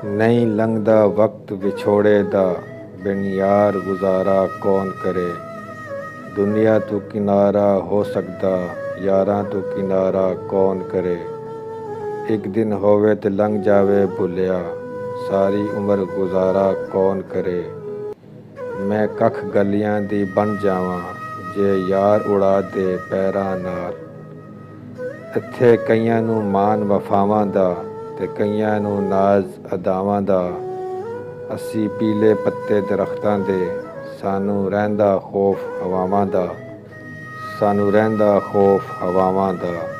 नहीं लंघदा वक्त विछोड़े दा, बिन यार गुजारा कौन करे। दुनिया तू किनारा हो सकदा, यारां तू किनारा कौन करे। एक दिन होवे ते लंघ जावे भुलिया, सारी उम्र गुजारा कौन करे। मैं कख गलियां दी बन जावां, जे यार उड़ा दे पैरां नाल। ਇੱਥੇ ਕਈਆਂ ਨੂੰ ਮਾਣ ਵਫਾਵਾਂ ਦਾ ਤੇ ਕਈਆਂ ਨੂੰ ਨਾਜ਼ ਅਦਾਵਾਂ ਦਾ। ਅਸੀਂ ਪੀਲੇ ਪੱਤੇ ਦਰਖਤਾਂ ਦੇ, ਸਾਨੂੰ ਰਹਿੰਦਾ ਖੌਫ ਹਵਾਵਾਂ ਦਾ। ਸਾਨੂੰ ਰਹਿੰਦਾ ਖੌਫ ਹਵਾਵਾਂ ਦਾ।